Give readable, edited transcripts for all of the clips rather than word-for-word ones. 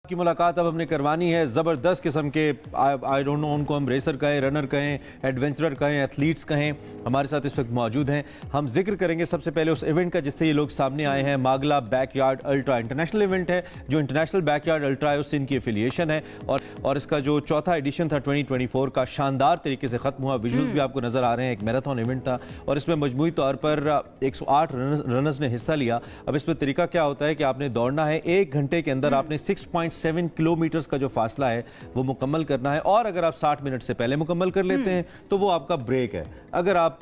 की मुलाकात अब हमने करवानी है ज़बरदस्त किस्म के आई डोंट नो उनको हम रेसर कहें, रनर कहें, एडवेंचरर कहें, एथलीट्स कहें, हमारे साथ इस वक्त मौजूद हैं। हम जिक्र करेंगे सबसे पहले उस इवेंट का जिससे ये लोग सामने आए हैं। मागला बैकयार्ड अल्ट्रा इंटरनेशनल इवेंट है, जो इंटरनेशनल बैकयार्ड अल्ट्रा है उससे इनकी एफिलिएशन है और इसका जो चौथा एडिशन था 2024 का शानदार तरीके से खत्म हुआ। विजुअल्स भी आपको नजर आ रहे हैं। एक मैराथन इवेंट था और इसमें मजमूई तौर पर 108 रनर्स ने हिस्सा लिया। अब इसमें तरीका क्या होता है कि आपने दौड़ना है, 1 घंटे के अंदर आपने 6.7 किलोमीटर्स का जो फासला है वो मुकम्मल करना है और अगर आप 60 मिनट से पहले मुकम्मल कर लेते हैं तो वो आपका ब्रेक है। अगर आप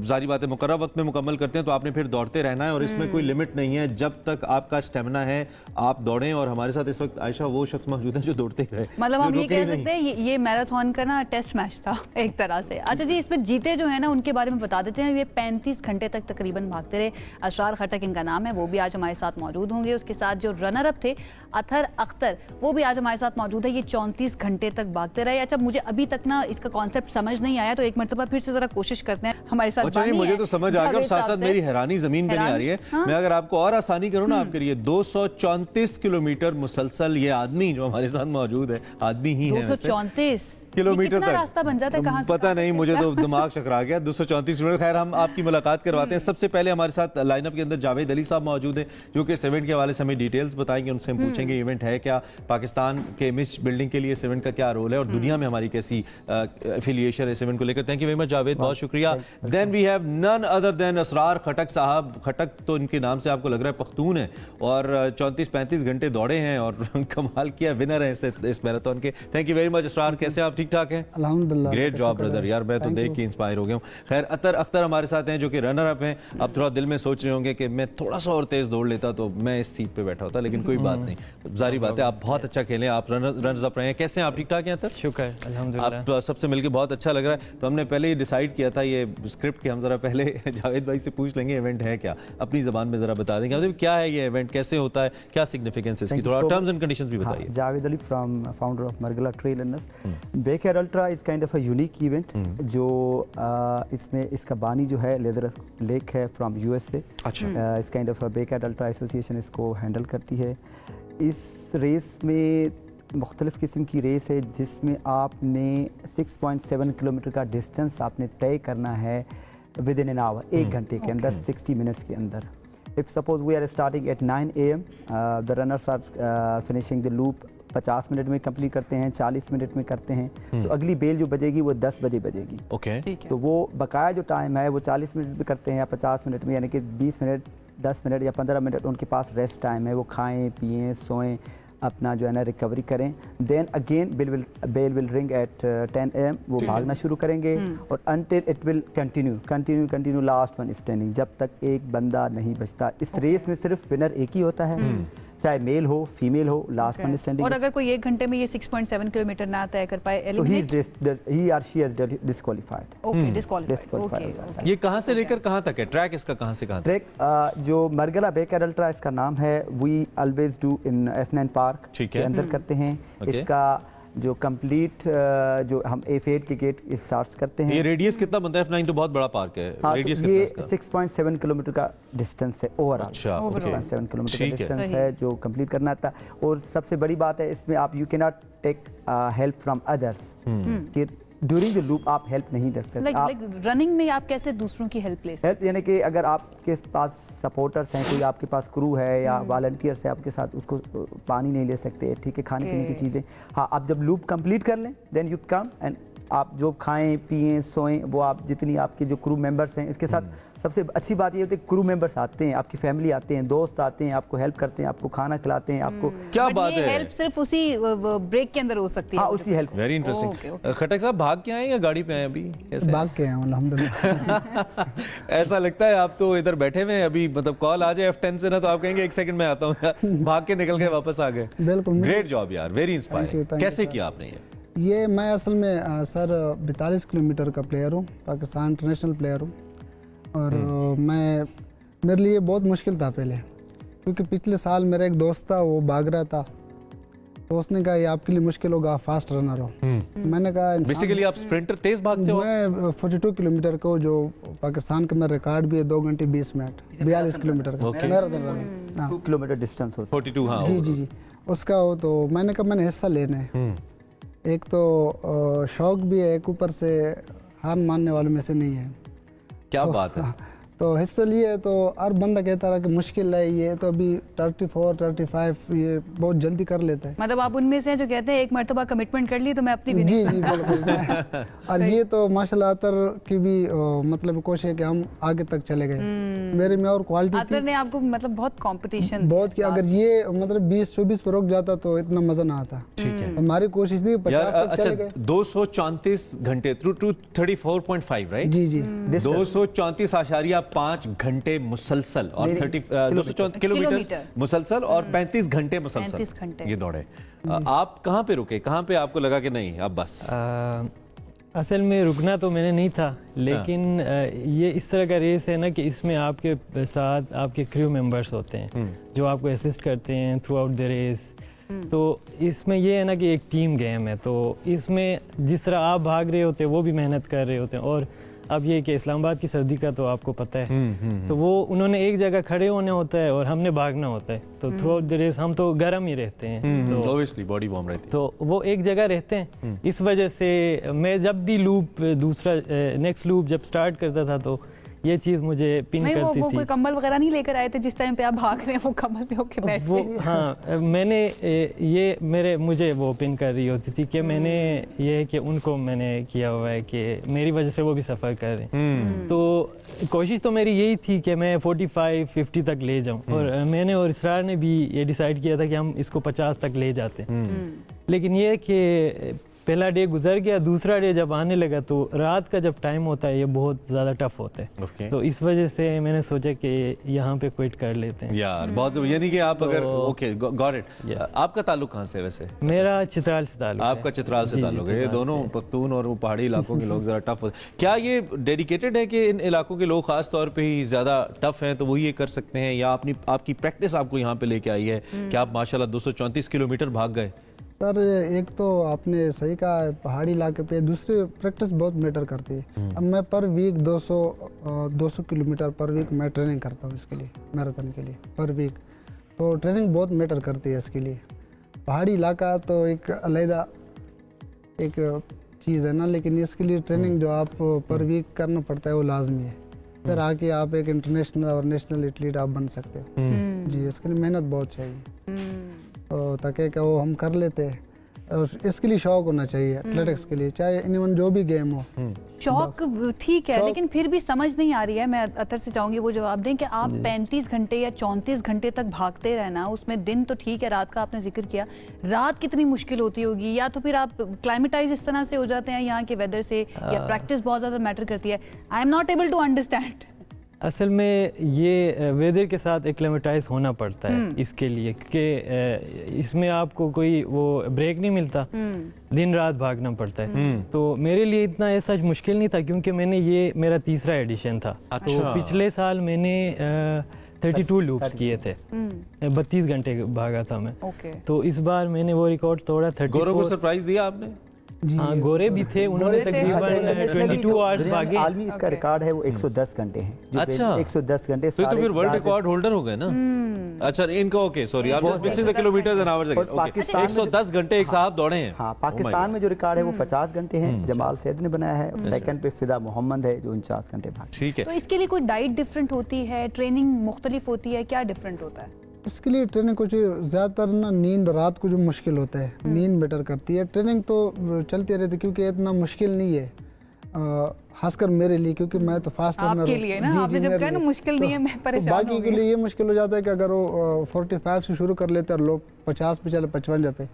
जारी बात है मुकर्रर वक्त में मुकम्मल करते हैं तो आपने फिर दौड़ते रहना है और इसमें कोई लिमिट नहीं है जब तक आपका स्टेमिना है आप दौड़ें। और हमारे साथ इस वक्त आयशा वो शख्स मौजूद है जो दौड़ते रहे। मतलब हम ये कह सकते हैं ये मैराथन का ना टेस्ट मैच था एक तरह से। अच्छा जी, इसमें जीते जो है ना उनके बारे में बता देते हैं। ये 35 घंटे तक तकरीबन भागते रहे। असरार खटक इनका नाम है, वो भी आज हमारे साथ मौजूद होंगे। उसके साथ जो रनर अप थे अथर अख्तर, वो भी आज हमारे साथ मौजूद है। ये 34 घंटे तक भागते रहे। अच्छा, मुझे अभी तक ना इसका कॉन्सेप्ट समझ नहीं आया, तो एक मरतबा फिर से जरा कोशिश करते हैं। हमारे साथ मुझे तो समझ आ गया और साथ साथ मेरी हैरानी जमीन पे नहीं आ रही है। मैं अगर आपको और आसानी करूं ना आपके लिए, 234 किलोमीटर मुसलसल ये आदमी जो हमारे साथ मौजूद है, आदमी ही है 234 किलोमीटर तक रास्ता बन जाता है, कहां से पता नहीं, मुझे तो दिमाग चकरा गया। 234 किलोमीटर। खैर, हम आपकी मुलाकात करवाते हैं। सबसे पहले हमारे साथ लाइनअप के अंदर जावेद अली साहब मौजूद हैं जो कि इस इवेंट के हवाले से हमें डिटेल्स बताएंगे। उनसे हम पूछेंगे इवेंट है क्या, पाकिस्तान के इमेज बिल्डिंग के लिए इस इवेंट का क्या रोल है और दुनिया में हमारी कैसी एफिलिएशन है इस इवेंट को लेकर। Thank you very much Javed, बहुत शुक्रिया। Then we have none other than Asrar Khattak साहब। खटक तो इनके नाम से आपको लग रहा है पख्तून है और 34-35 घंटे दौड़े हैं और कमाल किया, विनर है इस मैराथन के। Thank you very much Asrar, कैसे आप? ठीक ठाक हैं? ग्रेट जॉब ब्रदर, यार मैं तो देख के इंस्पायर हो गया हूँ। खैर, अतर अख्तर हमारे साथ हैं जो कि रनर अप हैं। अब थोड़ा दिल में सोच रहे होंगे कि मैं थोड़ा सा और तेज दौड़ लेता तो मैं इस सीट पे बैठा होता, लेकिन कोई बात नहीं, जारी बात है आप बहुत अच्छा खेलें, आप रनर्स अप रहे हैं। कैसे हैं आप? ठीक ठाक हैं अतर? शुक्र है, अल्हम्दुलिल्लाह। आप सबसे मिलकर बहुत अच्छा लग रहा है। तो हमने पहले ही डिसाइड किया था ये स्क्रिप्ट कि हम जरा पहले जावेद भाई से पूछ लेंगे इवेंट है क्या, अपनी जबान में जरा बता देंगे मतलब क्या है ये इवेंट, कैसे होता है, क्या सिग्निफिकेंस है इसकी, थोड़ा टर्म्स एंड कंडीशंस भी बताइए। Javed Ali from founder of Margalla trail runners. Backyard ultra is kind of a unique event जो इसमें इसका बानी जो है लेदर लेक है फ्रॉम यूएसए। अच्छा, इस kind of backyard ultra association इसको हैंडल करती है। इस रेस में मुख्तलिफ़ किस्म की रेस है जिसमें आपने 6.7 किलोमीटर का डिस्टेंस आपने तय करना है विद इन एन आवर, 1 घंटे के अंदर, 60 मिनट्स के अंदर। If suppose we are starting at 9 AM, the runners are finishing the loop 50 minute में कंप्लीट करते हैं, 40 मिनट में करते हैं। तो अगली बेल जो बजेगी वो 10 बजे बजेगी। ओके, तो वो बकाया जो टाइम है वो 40 मिनट में करते हैं या 50 मिनट में, यानी कि 20 मिनट, 10 मिनट या 15 मिनट उनके पास रेस्ट टाइम है। वो खाएं पिएं सोएं, अपना जो है ना रिकवरी करें। Then again bell will ring at 10 AM, वो भागना शुरू करेंगे और until it will continue last one standing, जब तक एक बंदा नहीं बचता। इस रेस में सिर्फ विनर एक ही होता है, चाहे मेल हो फीमेल हो, लास्ट वन स्टैंडिंग। और अगर कोई 1 घंटे में ये 6.7 किलोमीटर ना तय कर पाए, तो he or she is disqualified। Okay, disqualified. ये कहां से लेकर कहां तक है ट्रैक, इसका कहां से कहां तक? ट्रैक जो मरगला बैकयार्ड अल्ट्रा इसका नाम है, we always do in F9 park के अंदर करते हैं। इसका जो कंप्लीट जो हम F8 के गेट स्टार्ट करते हैं। ये रेडियस कितना बनता है? F9 तो बहुत बड़ा पार्क है। हाँ, रेडियस तो ये 6.7 किलोमीटर का डिस्टेंस है ओवरऑल। अच्छा, 6.7 किलोमीटर का डिस्टेंस है जो कंप्लीट करना था। और सबसे बड़ी बात है इसमें, आप you can not take help from others, कि ड्यूरिंग द लूप आप हेल्प नहीं रख सकते। लाइक रनिंग में आप कैसे दूसरों की हेल्प ले सकते? हेल्प यानी कि अगर आपके पास सपोर्टर्स हैं, कोई आपके पास क्रू है या वॉलंटियर्स है आपके साथ, उसको पानी नहीं ले सकते, ठीक है, खाने पीने की चीज़ें। हाँ, आप जब लूप कंप्लीट कर लें देन यू कम एंड आप जो खाएं पिएं सोएं वो आप जितनी आपके जो क्रू मेंबर्स हैं, इसके साथ सबसे अच्छी बात ये होती है क्रू मेंबर्स आते हैं, आपकी फैमिली आते हैं, दोस्त आते हैं, आपको हेल्प करते हैं, आपको खाना खिलाते हैं, आपको। क्या बात है, हेल्प सिर्फ उसी ब्रेक के अंदर हो सकती है? हाँ, उसी हेल्प। Very interesting. खटक साहब भाग के आए या गाड़ी पे आए अभी? कैसे भाग के आए अल्हम्दुलिल्लाह। ऐसा लगता है आप तो इधर बैठे हुए हैं, अभी मतलब कॉल आ जाए F10 से ना तो आप कहेंगे 1 सेकंड में आता हूँ, भाग के निकल के वापस आ गए। बिल्कुल, ग्रेट जॉब यार, वेरी इंस्पायरिंग। कैसे किया आपने ये? मैं असल में सर 42 किलोमीटर का प्लेयर हूँ, पाकिस्तान इंटरनेशनल प्लेयर हूँ। और मेरे लिए बहुत मुश्किल था पहले, क्योंकि पिछले साल मेरा एक दोस्त था, वो भाग रहा था, तो उसने कहा ये आपके लिए मुश्किल होगा, फास्ट रनर हो। मैंने कहा बेसिकली आप स्प्रिंटर तेज भागते हो? मैं 42 किलोमीटर को, जो पाकिस्तान का मेरा रिकॉर्ड भी है, 2 घंटे 20 मिनट 42 किलोमीटर का मैराथन रनिंग। 2 किलोमीटर डिस्टेंस होता है। 42, हाँ जी जी जी। उसका हो तो मैंने कहा मैंने हिस्सा लेना है। एक तो शौक भी है, एक ऊपर से हार मानने वालों में से नहीं है। क्या बात है। तो हिस्सा लिए तो हर बंदा कहता रहा कि मुश्किल है ये, तो अभी 34 35 ये बहुत जल्दी कर लेता है। मतलब आप उनमें से हैं जो कहते हैं एक मर्तबा कमिटमेंट कर ली तो मैं अपनी भी जी नहीं जी बिल्कुल। और ये तो माशाल्लाह अतर की भी मतलब कोशिश है कि हम आगे तक चले गए। मेरे में और क्वालिटी अतर ने आपको मतलब बहुत कंपटीशन बहुत कि अगर ये मतलब 20-24 पर रुक जाता तो इतना मजा ना आता। ठीक है। हमारी कोशिश थी 50 तक अच्छा चले गए। 234 घंटे थ्रू टू 34.5 राइट। जी जी 234.5 घंटे मुसलसल और 234 किलोमीटर किलोमीटर। मुसलसल और 35 घंटे मुसलसल 35 घंटे। ये दौड़े। आप कहाँ पे रुके, कहाँ पे आपको लगा कि नहीं अब बस? असल में रुकना तो मैंने नहीं था, लेकिन ये इस तरह का रेस है ना कि इसमें आपके साथ आपके क्रू मेंबर्स होते हैं जो आपको असिस्ट करते हैं थ्रू आउट द रेस। तो इसमें ये है ना कि एक टीम गेम है, तो इसमें जिस तरह आप भाग रहे होते हैं वो भी मेहनत कर रहे होते हैं। और अब ये कि इस्लामाबाद की सर्दी का तो आपको पता है, तो वो उन्होंने एक जगह खड़े होने होता है और हमने भागना होता है। तो थ्रू आउट द रेस हम तो गर्म ही रहते हैं, तो ऑब्वियसली बॉडी वार्म रहती है। तो वो एक जगह रहते हैं। इस वजह से मैं जब भी लूप दूसरा नेक्स्ट लूप जब स्टार्ट करता था तो ये चीज़ मुझे पिन नहीं, करती वो थी। कोई कंबल वगैरह नहीं लेकर आए थे जिस टाइम पे आप भाग रहे हैं, वो कंबल पे होके बैठ वो गए? हाँ, मैंने ये मुझे वो पिन कर रही होती थी कि मैंने ये है कि उनको मैंने किया हुआ है कि मेरी वजह से वो भी सफ़र कर रहे हैं। तो कोशिश तो मेरी यही थी कि मैं 45-50 तक ले जाऊं, और मैंने और इसरार ने भी ये डिसाइड किया था कि हम इसको 50 तक ले जाते हैं। लेकिन ये कि पहला डे गुजर गया, दूसरा डे जब आने लगा तो रात का जब टाइम होता है ये बहुत ज़्यादा टफ होता है। Okay. तो इस वजह से मैंने सोचा कि यहाँ पे क्विट कर लेते हैं। यार बहुत यानी कि आप अगर तो- ओके गॉट इट। Yes. आपका ताल्लुक कहाँ से है वैसे? मेरा चित्राल से ताल्लुक है। आपका चित्राल से जी, जी, ताल्लुक है। ये चित्राल दोनों से। पख्तून और वो पहाड़ी इलाकों के लोग जरा टफ होते हैं। क्या ये डेडिकेटेड है कि इन इलाकों के लोग खास तौर पे ही ज्यादा टफ हैं तो वही ये कर सकते हैं, या आपकी प्रैक्टिस आपको यहाँ पे लेके आई है कि आप माशाल्लाह 234 किलोमीटर भाग गए? सर एक तो आपने सही कहा है, पहाड़ी इलाके पे दूसरी प्रैक्टिस बहुत मैटर करती है। अब मैं पर वीक 200 किलोमीटर पर वीक मैं ट्रेनिंग करता हूँ इसके लिए, मैराथन के लिए पर वीक। तो ट्रेनिंग बहुत मैटर करती है इसके लिए। पहाड़ी इलाका तो एक अलग एक चीज़ है ना, लेकिन इसके लिए ट्रेनिंग जो आप पर वीक करना पड़ता है वो लाजमी है। फिर आके आप एक इंटरनेशनल और नेशनल एथलीट आप बन सकते हो। जी इसके लिए मेहनत बहुत चाहिए, तो ताकि क्या वो हम कर लेते हैं। और इसके लिए शौक होना चाहिए एथलेटिक्स के लिए, चाहे इवन जो भी गेम हो। शौक ठीक है, शौक- लेकिन फिर भी समझ नहीं आ रही है। मैं अतर से चाहूंगी वो जवाब दें कि आप 35 घंटे या 34 घंटे तक भागते रहना, उसमें दिन तो ठीक है, रात का आपने जिक्र किया, रात कितनी मुश्किल होती होगी? या तो फिर आप क्लाइमेटाइज इस तरह से हो जाते हैं यहाँ के वेदर से, या प्रैक्टिस बहुत ज्यादा मैटर करती है? I am not able to understand. असल में ये वेदर के साथ एक्लेमेटाइज होना पड़ता है इसके लिए, क्योंकि इसमें आपको कोई वो ब्रेक नहीं मिलता, दिन रात भागना पड़ता है। तो मेरे लिए इतना ऐसा मुश्किल नहीं था, क्योंकि मैंने ये मेरा तीसरा एडिशन था। अच्छा। तो पिछले साल मैंने 32 लूप्स किए थे, 32 घंटे भागा था मैं। ओके। तो इस बार मैंने वो रिकॉर्ड तोड़ा। गौरव को 34। सरप्राइज दिया आपने? हाँ, गोरे भी थे, उन्होंने तकरीबन 22 आवर्स भागे। आलमी इसका रिकॉर्ड है वो 110 घंटे हैं। जो अच्छा। 110 घंटे तो फिर वर्ल्ड सारे- रिकॉर्ड होल्डर हो गए ना? अच्छा इनका okay, sorry I am just mixing the kilometres and hours और अगेन। पाकिस्तान में 110 घंटे एक साहब दौड़े हैं। हाँ, पाकिस्तान में जो रिकॉर्ड है वो 50 घंटे हैं, जमाल सैद ने बनाया है। सेकंड पे फिदा मोहम्मद है जो 49 घंटे भागे। ठीक है। तो इसके लिए कोई डाइट डिफरेंट होती है, ट्रेनिंग मुख्तलिफ होती है, क्या डिफरेंट होता है? इसके लिए ट्रेनिंग कुछ ज़्यादातर ना नींद रात को जो मुश्किल होता है, नींद बेटर करती है। ट्रेनिंग तो चलती रहती है क्योंकि इतना मुश्किल नहीं है, खासकर मेरे लिए, क्योंकि मैं तो फास्ट रनर आपके लिए ना, आपने जब कहा ना मुश्किल नहीं है, मैं परेशान हो बाकी के गई। लिए ये मुश्किल हो जाता है कि अगर वो 45 से शुरू कर लेते हैं और लोग 50 पे चले 55 पे,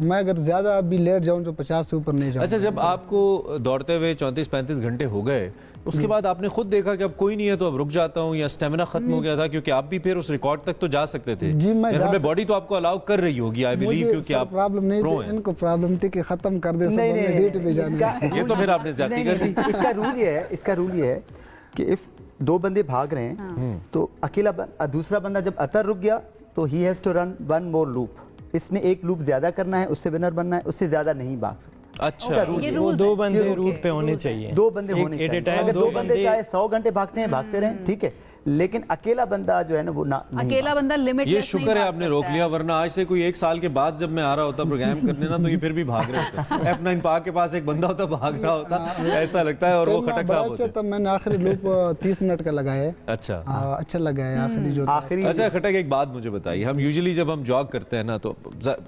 मैं अगर ज़्यादा अभी लेट जाऊँ तो 50 से ऊपर नहीं जाऊँ। अच्छा, जब आपको दौड़ते हुए 34-35 घंटे हो गए, उसके बाद आपने खुद देखा कि अब कोई नहीं है तो अब रुक जाता हूँ, या स्टेमिना खत्म हो गया था? क्योंकि आप भी फिर उस रिकॉर्ड तक तो जा सकते थे। जी, मैं जा हमें बॉडी तो आपको अलाउ कर रही होगी, आई बिलीव, क्योंकि आप प्रॉब्लम नहीं pro थी, हैं। इनको प्रॉब्लम थी कि खत्म कर दे, सब नहीं, हमने नहीं, ड्यूटी पे जाना इसका है। ये तो फिर आपने ज्यादती कर दी। इसका रूल ये है कि इफ 2 बंदे भाग रहे हैं तो दूसरा बंदा जब अतर रुक गया तो he has to run 1 more loop. इसने एक लूप ज्यादा करना है, उससे विनर बनना है, उससे ज्यादा नहीं भाग सकता। अच्छा। उसका रूल ये है। रूल वो दो है। बंदे ये रूट पे होने रूल्स है। चाहिए, दो बंदे होने एट ए चाहिए। टाइम अगर दो बंदे चाहे 100 घंटे भागते हैं भागते रहें, ठीक है, लेकिन अकेला बंदा जो है ना वो ना नहीं अकेला बंदा लिमिट ये शुक्र है आपने रोक लिया, वरना आज से कोई 1 साल के बाद जब मैं आ रहा होता प्रोग्राम करने ना, तो ये फिर भी भाग रहे होते। F9 पार्क के पास एक बंदा होता, भाग रहा होता, ऐसा लगता है, और वो खटक साहब होते। तब मैंने आखिरी लूप 30 मिनट का लगाया है। अच्छा अच्छा लगा है आखिरी जो आखिरी अच्छा खटक, एक बात मुझे बताइए, हम यूजुअली जब हम जॉग करते हैं ना, तो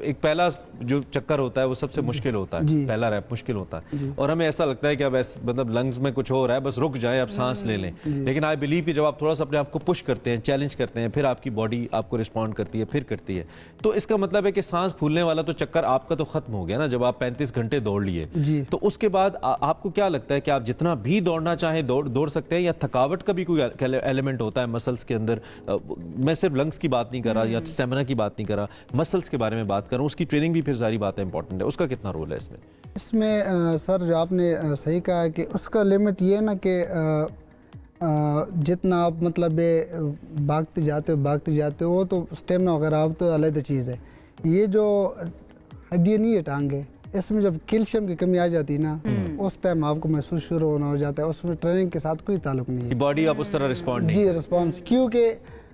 एक पहला जो चक्कर होता है वो सबसे मुश्किल होता है, पहला रैप मुश्किल होता है, और हमें ऐसा लगता है कि अब मतलब लंग्स में कुछ हो रहा है, बस रुक जाए, अब सांस ले लें। लेकिन आई बिलीव कि जब आप थोड़ा सा अपने आप को पुश करते हैं, चैलेंज करते हैं, फिर आपकी बॉडी आपको रिस्पॉन्ड करती है, फिर करती है, तो इसका मतलब है कि सांस फूलने वाला तो चक्कर आपका तो खत्म हो गया ना, जब आप 35 घंटे दौड़ लिए। तो उसके बाद आपको क्या लगता है कि आप जितना भी दौड़ना चाहें दौड़ सकते हैं, या थकावट का भी कोई एलिमेंट होता है मसल्स के अंदर? मैं सिर्फ लंग्स की बात नहीं कर रहा या स्टेमिना की बात नहीं कर रहा, मसल्स के बारे में बात कर रहा हूं, उसकी ट्रेनिंग भी फिर सारी बातें इंपॉर्टेंट है, उसका कितना रोल है इसमें? इसमें सर जो आपने सही कहा है कि उसका लिमिट ये है ना कि जितना आप मतलब ये भागते जाते हो, तो स्टेमिना वगैरह आप तो अलग चीज़ है। ये जो हड्डी नहीं है टांगे, इसमें जब कैल्शियम की कमी आ जाती है ना, उस टाइम आपको महसूस शुरू होना हो जाता है, उसमें ट्रेनिंग के साथ कोई ताल्लुक नहीं है। बॉडी आप उस तरह रिस्पॉन्ड नहीं जी रिस्पॉन्स, क्योंकि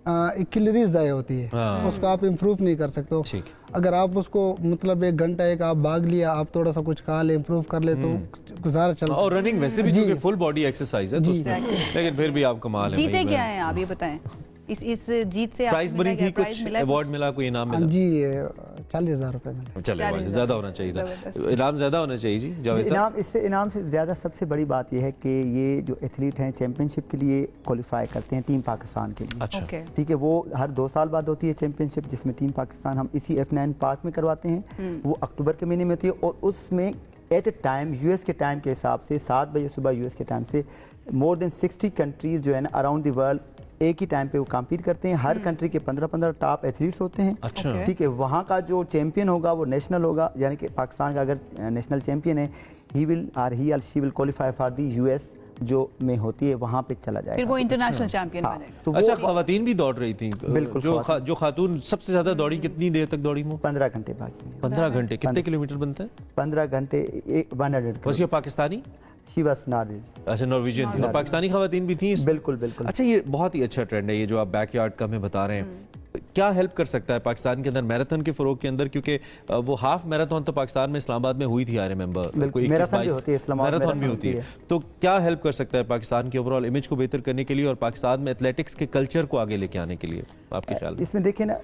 कैलोरीज ज़ाया होती है, उसको आप इम्प्रूव नहीं कर सकते हो। ठीक। अगर आप उसको मतलब 1 घंटा एक आप भाग लिया, आप थोड़ा सा कुछ खा ले, इम्प्रूव कर ले, तो गुजारा चलता है। और रनिंग वैसे भी क्योंकि फुल बॉडी एक्सरसाइज है, तो लेकिन फिर भी आप कमाल है। जीते क्या है आप ये बताएं, इस जीत से प्राइस आपको बनी मिला क्या? थी, प्राइज कुछ मिला है? अवार्ड मिला, कोई इनाम मिला? जी 40,000 रुपये मिले। चले 40,000 ज्यादा होना चाहिए था, इनाम ज्यादा होना चाहिए जी जावेद साहब। इनाम से ज़्यादा सबसे बड़ी बात यह है कि ये जो एथलीट हैं चैंपियनशिप के लिए क्वालिफाई करते हैं टीम पाकिस्तान के लिए। अच्छा। ओके। ठीक है, वो हर 2 साल बाद होती है चैंपियनशिप, जिसमें टीम पाकिस्तान हम इसी F9 पार्क में करवाते हैं। वो अक्टूबर के महीने में होती है, और उसमें एट ए टाइम यूएस के टाइम के हिसाब से 7 बजे सुबह यूएस के टाइम से मोर देन 60 कंट्रीज जो है ना अराउंड द वर्ल्ड एक ही टाइम पे वो कम्पीट करते हैं। हर कंट्री के 15-15 टॉप एथलीट्स होते हैं। अच्छा। ठीक है, वहाँ का जो चैंपियन होगा वो नेशनल होगा, यानी कि पाकिस्तान का अगर नेशनल चैंपियन है, ही और she will qualify for the US जो में होती है, वहाँ पे चला जाएगा। फिर वो इंटरनेशनल चैंपियन हाँ, बनेगा। तो वो अच्छा, खवातीन भी दौड़ रही थी? बिल्कुल, जो खातून सबसे ज्यादा दौड़ी, कितनी देर तक दौड़ी वो? 15 घंटे बाकी हैं। 15 घंटे। कितने किलोमीटर बनता है? 15 घंटे 100। बस ये पाकिस्तानी? She was Norwegian. अच्छा, नॉर्वेजियन थी, और पाकिस्तानी खवातीन भी थी इसमें? बिल्कुल बिल्कुल। अच्छा, ये बहुत ही अच्छा ट्रेंड है ये जो आप बैकयार्ड का हमें बता रहे हैं। क्या हेल्प कर सकता है पाकिस्तान के अंदर मैराथन के फरोग के अंदर, क्योंकि वो हाफ मैराथन तो पाकिस्तान में इस्लामाबाद में हुई थी, आई रिमेंबर। मैराथन भी होती है, इस्लामाबाद मैराथन भी होती है। तो क्या हेल्प कर सकता है पाकिस्तान की ओवरऑल इमेज को बेहतर करने के लिए, और पाकिस्तान में एथलेटिक्स के कल्चर को आगे लेके आने के लिए आपके ख्याल में? इसमें देखिए ना,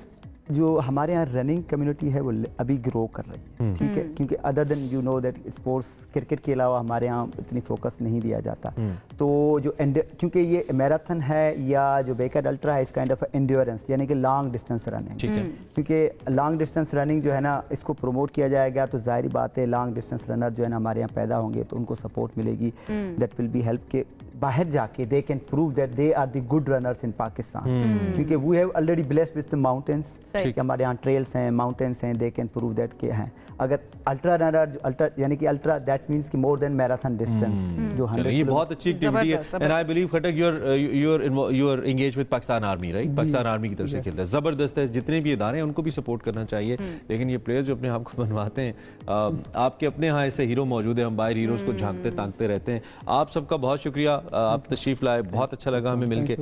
जो हमारे यहाँ रनिंग कम्युनिटी है वो अभी ग्रो कर रही है। ठीक है, क्योंकि other than you know that sports, cricket के अलावा हमारे यहाँ इतनी फोकस नहीं दिया जाता। तो जो क्योंकि ये मैराथन है या जो बेकर अल्ट्रा है, इस काइंड ऑफ एंड्योरेंस, यानी कि लॉन्ग डिस्टेंस रनिंग। ठीक है। क्योंकि लॉन्ग डिस्टेंस रनिंग जो है ना, इसको प्रमोट किया जाएगा, तो जाहिर बात है लॉन्ग डिस्टेंस रनर जो है ना हमारे यहाँ पैदा होंगे, तो उनको सपोर्ट मिलेगी। दैट विल बी हेल्प के बाहर जाके they can prove that they are the good runners in Pakistan, क्योंकि we have already blessed with the mountains. हमारे यहाँ ट्रेल्स हैं, माउंटेन्स हैं, दे कैन प्रूव दैट के हैं। अगर अल्ट्रा रनर, अल्ट्रा यानी कि अल्ट्रा दैट मींस कि मोर देन मैराथन डिस्टेंस जो 100 ये बहुत अच्छी एक्टिविटी है। And I believe Khattak you are engage with Pakistan army, right? Pakistan army की तरफ से खेलता है, जबरदस्त है। जितने भी इदारे हैं उनको भी सपोर्ट करना चाहिए, लेकिन ये प्लेयर्स जो अपने आप को बनवाते हैं, आपके अपने यहाँ ऐसे हीरो मौजूद है, हम बाहर हीरोज को झांकते ताकते रहते हैं। आप सबका बहुत शुक्रिया, आप तशरीफ लाए, बहुत अच्छा लगा हमें मिलके।